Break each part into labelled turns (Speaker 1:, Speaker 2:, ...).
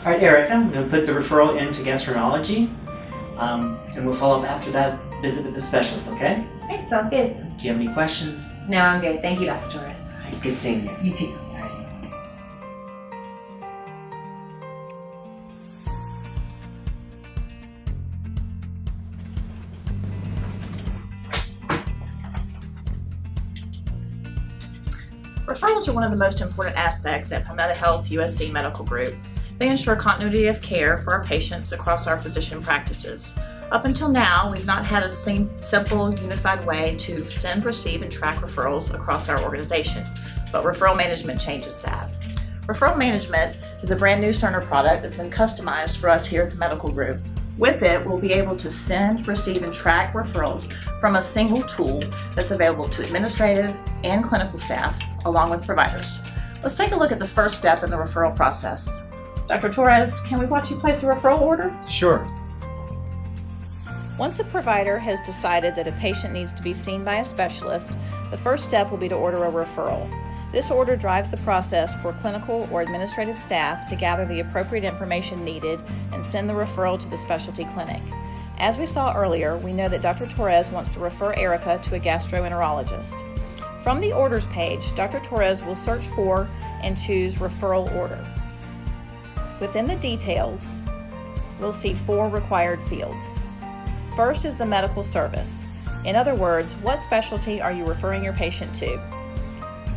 Speaker 1: All right, Erica, I'm going to put the referral into gastroenterology, and we'll follow up after that visit with the specialist, okay?
Speaker 2: Okay, sounds good.
Speaker 1: Do you have any questions?
Speaker 2: No, I'm good. Thank you, Dr. Torres.
Speaker 1: All right, good seeing you.
Speaker 2: You too.
Speaker 3: Referrals are one of the most important aspects at Palmetto Health USC Medical Group. They ensure continuity of care for our patients across our physician practices. Up until now, we've not had a simple, unified way to send, receive, and track referrals across our organization, but referral management changes that. Referral management is a brand new Cerner product that's been customized for us here at the medical group. With it, we'll be able to send, receive, and track referrals from a single tool that's available to administrative and clinical staff, along with providers. Let's take a look at the first step in the referral process. Dr. Torres, can we watch you place a referral order?
Speaker 1: Sure.
Speaker 3: Once a provider has decided that a patient needs to be seen by a specialist, the first step will be to order a referral. This order drives the process for clinical or administrative staff to gather the appropriate information needed and send the referral to the specialty clinic. As we saw earlier, we know that Dr. Torres wants to refer Erica to a gastroenterologist. From the orders page, Dr. Torres will search for and choose referral order. Within the details, we'll see 4 required fields. First is the medical service. In other words, what specialty are you referring your patient to?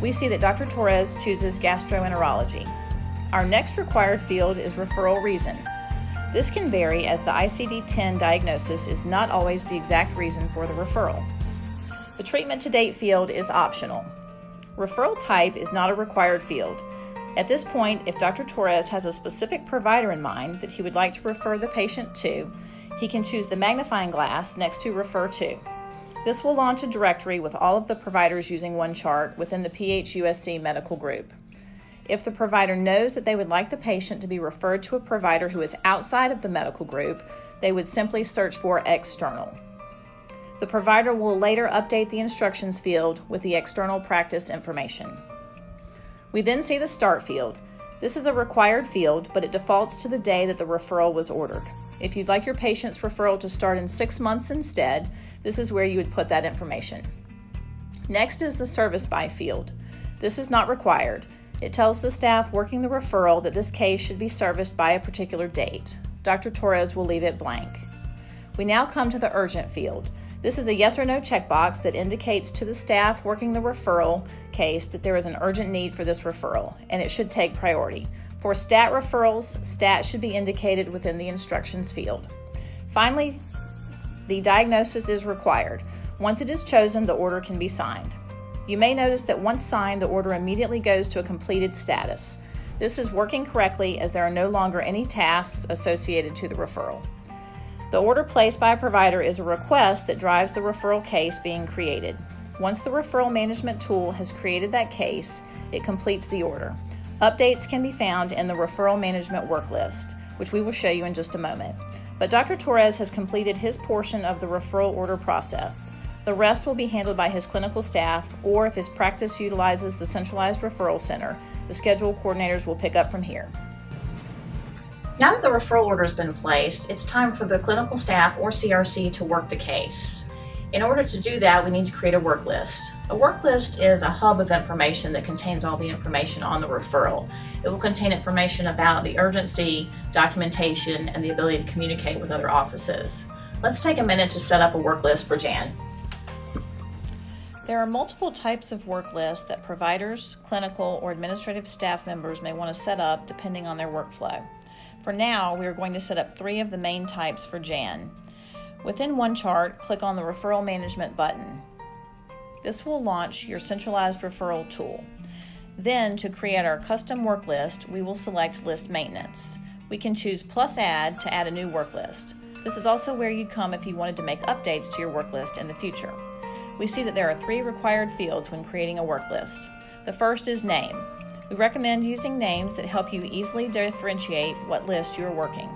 Speaker 3: We see that Dr. Torres chooses gastroenterology. Our next required field is referral reason. This can vary as the ICD-10 diagnosis is not always the exact reason for the referral. The treatment to date field is optional. Referral type is not a required field. At this point, if Dr. Torres has a specific provider in mind that he would like to refer the patient to, he can choose the magnifying glass next to refer to. This will launch a directory with all of the providers using one chart within the PHUSC medical group. If the provider knows that they would like the patient to be referred to a provider who is outside of the medical group, they would simply search for external. The provider will later update the instructions field with the external practice information. We then see the start field. This is a required field, but it defaults to the day that the referral was ordered. If you'd like your patient's referral to start in 6 months instead, this is where you would put that information. Next is the service by field. This is not required. It tells the staff working the referral that this case should be serviced by a particular date. Dr. Torres will leave it blank. We now come to the urgent field. This is a yes or no checkbox that indicates to the staff working the referral case that there is an urgent need for this referral, and it should take priority. For stat referrals, stat should be indicated within the instructions field. Finally, the diagnosis is required. Once it is chosen, the order can be signed. You may notice that once signed, the order immediately goes to a completed status. This is working correctly as there are no longer any tasks associated to the referral. The order placed by a provider is a request that drives the referral case being created. Once the referral management tool has created that case, it completes the order. Updates can be found in the referral management worklist, which we will show you in just a moment. But Dr. Torres has completed his portion of the referral order process. The rest will be handled by his clinical staff, or if his practice utilizes the centralized referral center, the schedule coordinators will pick up from here. Now that the referral order has been placed, it's time for the clinical staff or CRC to work the case. In order to do that, we need to create a work list. A work list is a hub of information that contains all the information on the referral. It will contain information about the urgency, documentation, and the ability to communicate with other offices. Let's take a minute to set up a work list for Jan. There are multiple types of work lists that providers, clinical, or administrative staff members may want to set up depending on their workflow. For now, we are going to set up 3 of the main types for Jan. Within one chart, click on the Referral Management button. This will launch your centralized referral tool. Then, to create our custom work list, we will select List Maintenance. We can choose Plus Add to add a new work list. This is also where you'd come if you wanted to make updates to your work list in the future. We see that there are 3 required fields when creating a work list. The first is Name. We recommend using names that help you easily differentiate what list you are working.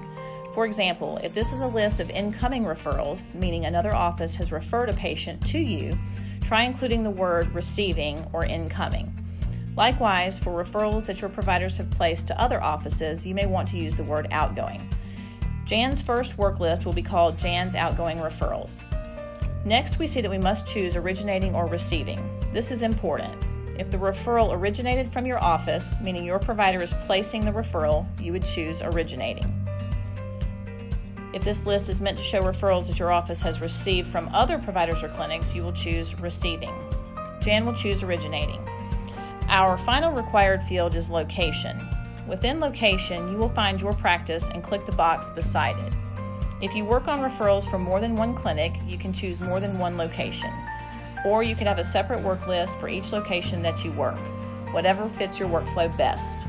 Speaker 3: For example, if this is a list of incoming referrals, meaning another office has referred a patient to you, try including the word receiving or incoming. Likewise, for referrals that your providers have placed to other offices, you may want to use the word outgoing. Jan's first work list will be called Jan's Outgoing Referrals. Next, we see that we must choose originating or receiving. This is important. If the referral originated from your office, meaning your provider is placing the referral, you would choose originating. If this list is meant to show referrals that your office has received from other providers or clinics, you will choose receiving. Jan will choose originating. Our final required field is location. Within location, you will find your practice and click the box beside it. If you work on referrals from more than one clinic, you can choose more than one location. Or you could have a separate work list for each location that you work, whatever fits your workflow best.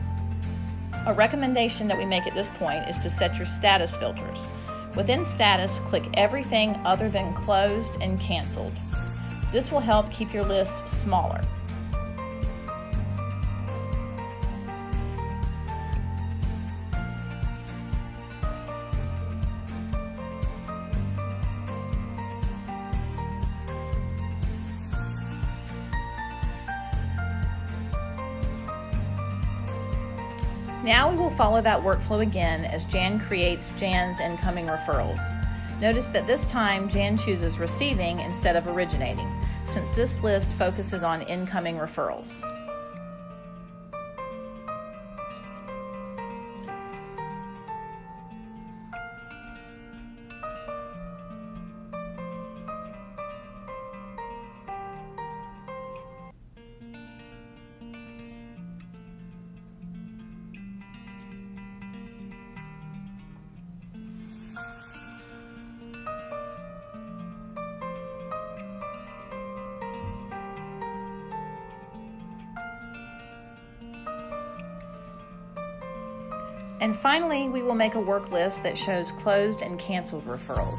Speaker 3: A recommendation that we make at this point is to set your status filters. Within status, click everything other than closed and canceled. This will help keep your list smaller. Now we will follow that workflow again as Jan creates Jan's incoming referrals. Notice that this time Jan chooses receiving instead of originating, since this list focuses on incoming referrals. And finally, we will make a work list that shows closed and canceled referrals.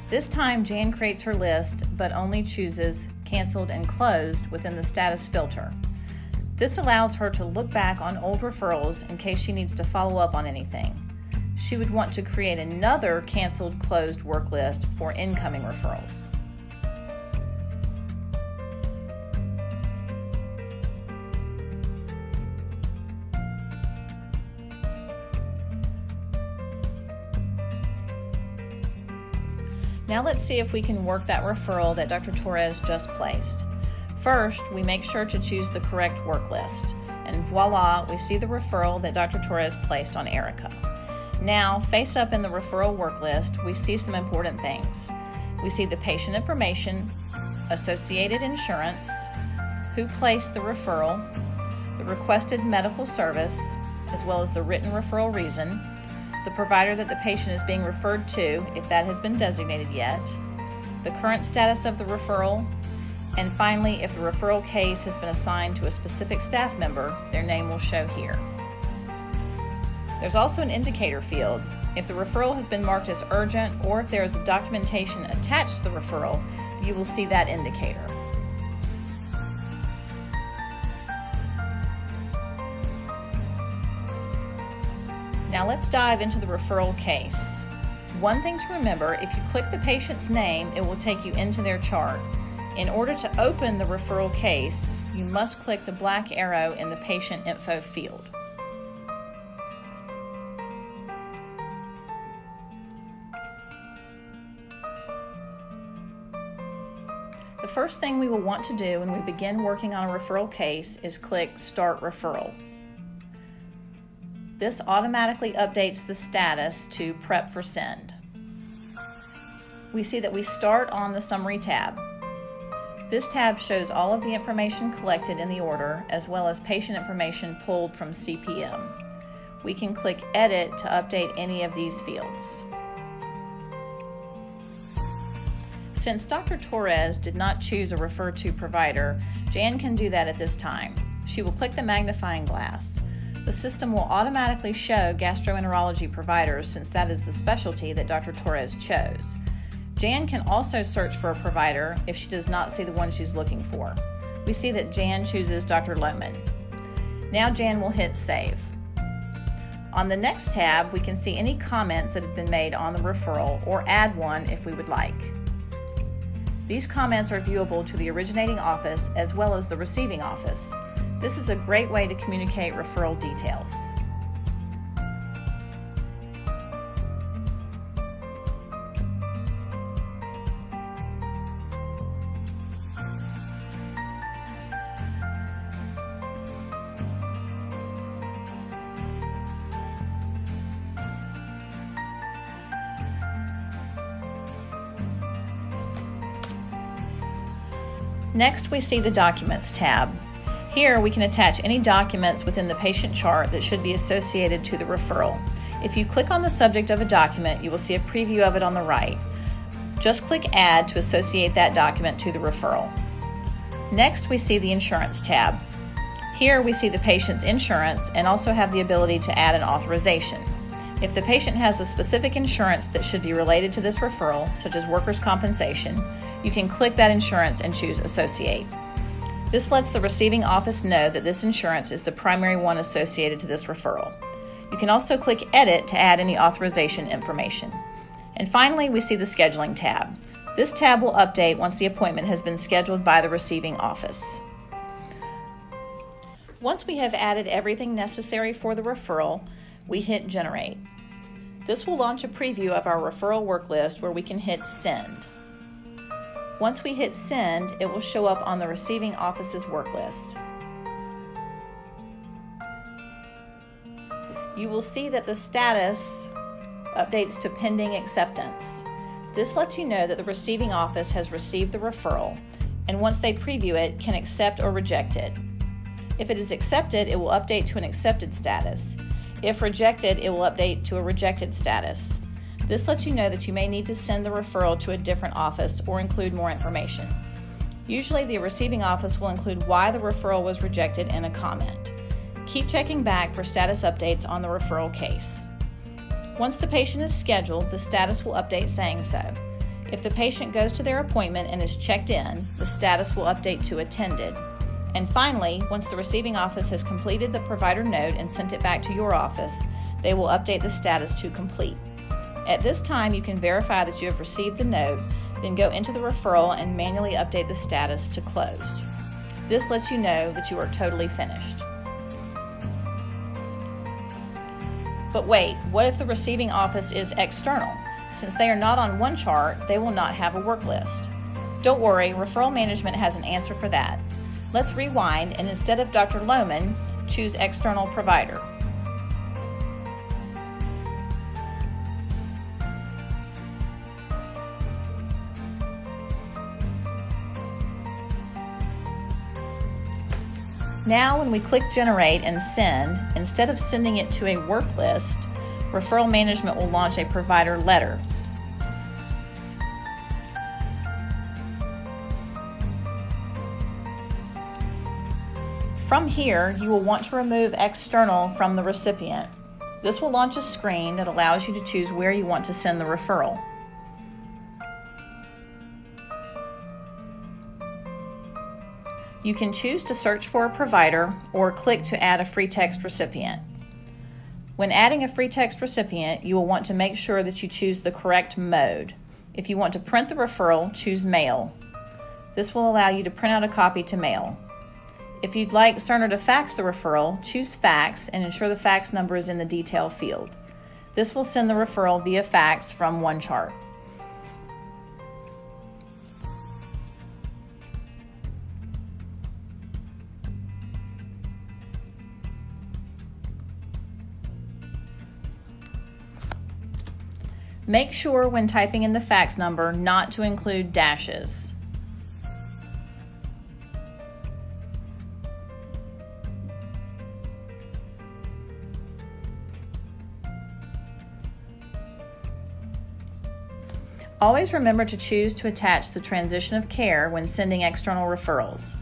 Speaker 3: This time, Jan creates her list, but only chooses canceled and closed within the status filter. This allows her to look back on old referrals in case she needs to follow up on anything. She would want to create another canceled closed work list for incoming referrals. Now let's see if we can work that referral that Dr. Torres just placed. First, we make sure to choose the correct work list. And voila, we see the referral that Dr. Torres placed on Erica. Now, face up in the referral work list, we see some important things. We see the patient information, associated insurance, who placed the referral, the requested medical service, as well as the written referral reason, the provider that the patient is being referred to, if that has been designated yet, the current status of the referral, and finally, if the referral case has been assigned to a specific staff member, their name will show here. There's also an indicator field. If the referral has been marked as urgent or if there is documentation attached to the referral, you will see that indicator. Now let's dive into the referral case. One thing to remember, if you click the patient's name, it will take you into their chart. In order to open the referral case, you must click the black arrow in the patient info field. The first thing we will want to do when we begin working on a referral case is click Start Referral. This automatically updates the status to Prep for Send. We see that we start on the Summary tab. This tab shows all of the information collected in the order, as well as patient information pulled from CPM. We can click Edit to update any of these fields. Since Dr. Torres did not choose a refer to provider, Jan can do that at this time. She will click the magnifying glass. The system will automatically show gastroenterology providers since that is the specialty that Dr. Torres chose. Jan can also search for a provider if she does not see the one she's looking for. We see that Jan chooses Dr. Lohman. Now Jan will hit Save. On the next tab, we can see any comments that have been made on the referral or add one if we would like. These comments are viewable to the originating office as well as the receiving office. This is a great way to communicate referral details. Next, we see the Documents tab. Here, we can attach any documents within the patient chart that should be associated to the referral. If you click on the subject of a document, you will see a preview of it on the right. Just click Add to associate that document to the referral. Next, we see the Insurance tab. Here, we see the patient's insurance and also have the ability to add an authorization. If the patient has a specific insurance that should be related to this referral, such as workers' compensation, you can click that insurance and choose Associate. This lets the receiving office know that this insurance is the primary one associated to this referral. You can also click Edit to add any authorization information. And finally, we see the Scheduling tab. This tab will update once the appointment has been scheduled by the receiving office. Once we have added everything necessary for the referral, we hit Generate. This will launch a preview of our referral work list where we can hit Send. Once we hit Send, it will show up on the receiving office's work list. You will see that the status updates to Pending Acceptance. This lets you know that the receiving office has received the referral, and once they preview it, can accept or reject it. If it is accepted, it will update to an accepted status. If rejected, it will update to a rejected status. This lets you know that you may need to send the referral to a different office or include more information. Usually, the receiving office will include why the referral was rejected in a comment. Keep checking back for status updates on the referral case. Once the patient is scheduled, the status will update saying so. If the patient goes to their appointment and is checked in, the status will update to Attended. And finally, once the receiving office has completed the provider note and sent it back to your office, they will update the status to Complete. At this time, you can verify that you have received the note, then go into the referral and manually update the status to Closed. This lets you know that you are totally finished. But wait, what if the receiving office is external? Since they are not on one chart, they will not have a work list. Don't worry, referral management has an answer for that. Let's rewind and instead of Dr. Lohman, choose External Provider. Now when we click Generate and Send, instead of sending it to a work list, referral management will launch a provider letter. From here, you will want to remove External from the recipient. This will launch a screen that allows you to choose where you want to send the referral. You can choose to search for a provider or click to add a free text recipient. When adding a free text recipient, you will want to make sure that you choose the correct mode. If you want to print the referral, choose Mail. This will allow you to print out a copy to mail. If you'd like Cerner to fax the referral, choose Fax and ensure the fax number is in the detail field. This will send the referral via fax from one chart. Make sure when typing in the fax number not to include dashes. Always remember to choose to attach the transition of care when sending external referrals.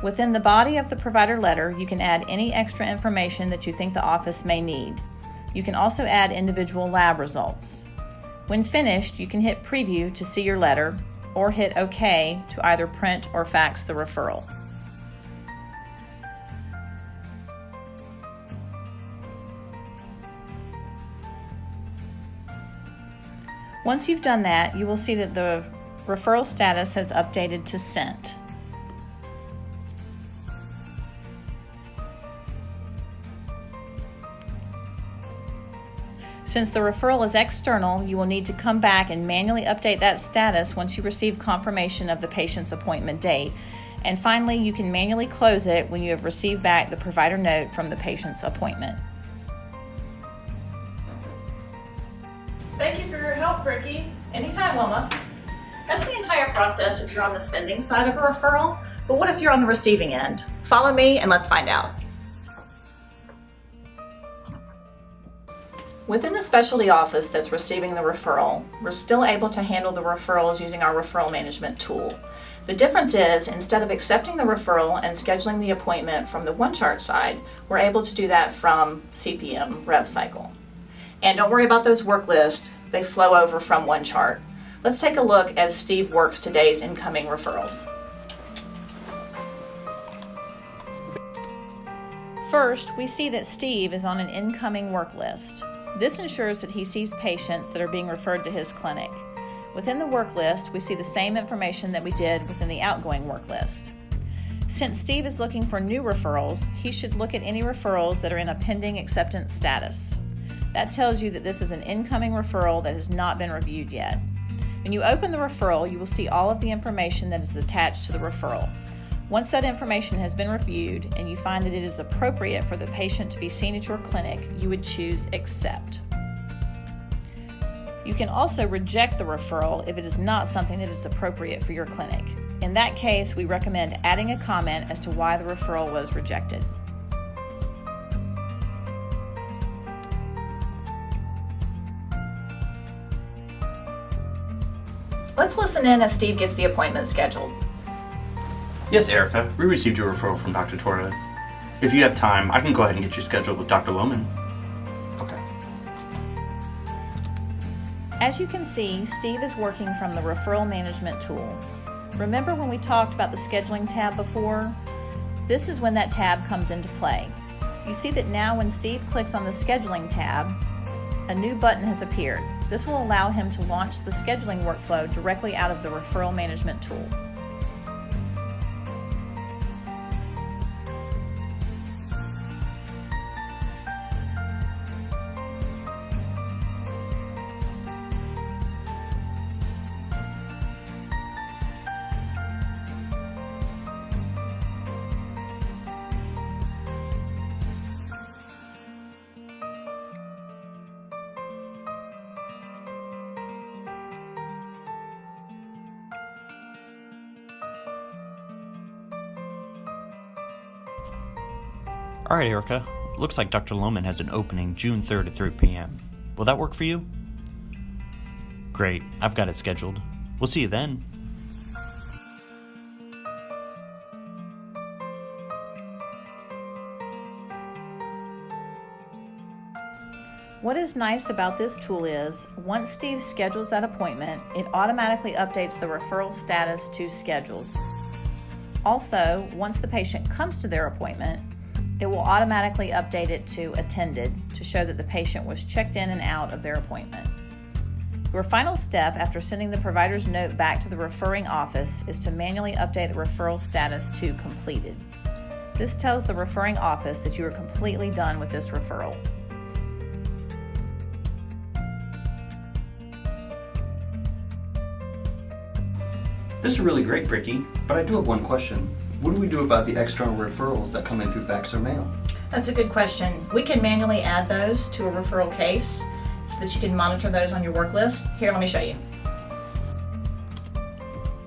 Speaker 3: Within the body of the provider letter, you can add any extra information that you think the office may need. You can also add individual lab results. When finished, you can hit Preview to see your letter, or hit OK to either print or fax the referral. Once you've done that, you will see that the referral status has updated to Sent. Since the referral is external, you will need to come back and manually update that status once you receive confirmation of the patient's appointment date. And finally, you can manually close it when you have received back the provider note from the patient's appointment. Thank you for your help, Ricky. Anytime, Wilma. That's the entire process if you're on the sending side of a referral, but what if you're on the receiving end? Follow me and let's find out. Within the specialty office that's receiving the referral, we're still able to handle the referrals using our referral management tool. The difference is, instead of accepting the referral and scheduling the appointment from the OneChart side, we're able to do that from CPM RevCycle. And don't worry about those work lists, they flow over from OneChart. Let's take a look as Steve works today's incoming referrals. First, we see that Steve is on an incoming work list. This ensures that he sees patients that are being referred to his clinic. Within the work list, we see the same information that we did within the outgoing work list. Since Steve is looking for new referrals, he should look at any referrals that are in a pending acceptance status. That tells you that this is an incoming referral that has not been reviewed yet. When you open the referral, you will see all of the information that is attached to the referral. Once that information has been reviewed and you find that it is appropriate for the patient to be seen at your clinic, you would choose Accept. You can also reject the referral if it is not something that is appropriate for your clinic. In that case, we recommend adding a comment as to why the referral was rejected. Let's listen in as Steve gets the appointment scheduled.
Speaker 4: Yes, Erica, we received your referral from Dr. Torres. If you have time, I can go ahead and get you scheduled with Dr. Lohman. Okay.
Speaker 3: As you can see, Steve is working from the referral management tool. Remember when we talked about the scheduling tab before? This is when that tab comes into play. You see that now when Steve clicks on the scheduling tab, a new button has appeared. This will allow him to launch the scheduling workflow directly out of the referral management tool.
Speaker 4: All right, Erica. Looks like Dr. Lohman has an opening June 3rd at 3 p.m. Will that work for you? Great. I've got it scheduled. We'll see you then.
Speaker 3: What is nice about this tool is, once Steve schedules that appointment, it automatically updates the referral status to scheduled. Also, once the patient comes to their appointment, it will automatically update it to attended to show that the patient was checked in and out of their appointment. Your final step after sending the provider's note back to the referring office is to manually update the referral status to completed. This tells the referring office that you are completely done with this referral.
Speaker 5: This is really great, Ricky, but I do have one question. What do we do about the external referrals that come in through fax or mail?
Speaker 3: That's a good question. We can manually add those to a referral case so that you can monitor those on your work list. Here, let me show you.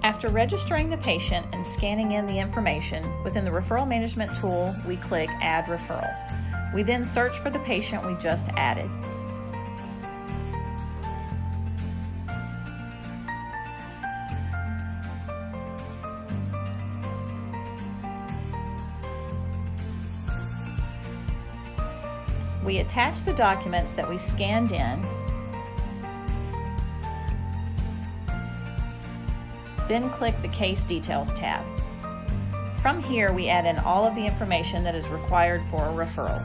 Speaker 3: After registering the patient and scanning in the information, within the referral management tool, we click Add Referral. We then search for the patient we just added. We attach the documents that we scanned in, then click the Case Details tab. From here, we add in all of the information that is required for a referral.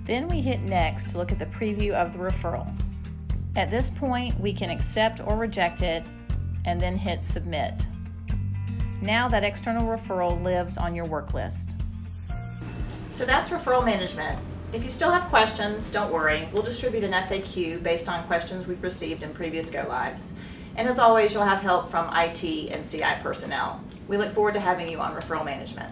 Speaker 3: Then we hit Next to look at the preview of the referral. At this point, we can accept or reject it and then hit Submit. Now that external referral lives on your work list. So that's referral management. If you still have questions, don't worry. We'll distribute an FAQ based on questions we've received in previous go-lives. And as always, you'll have help from IT and CI personnel. We look forward to having you on referral management.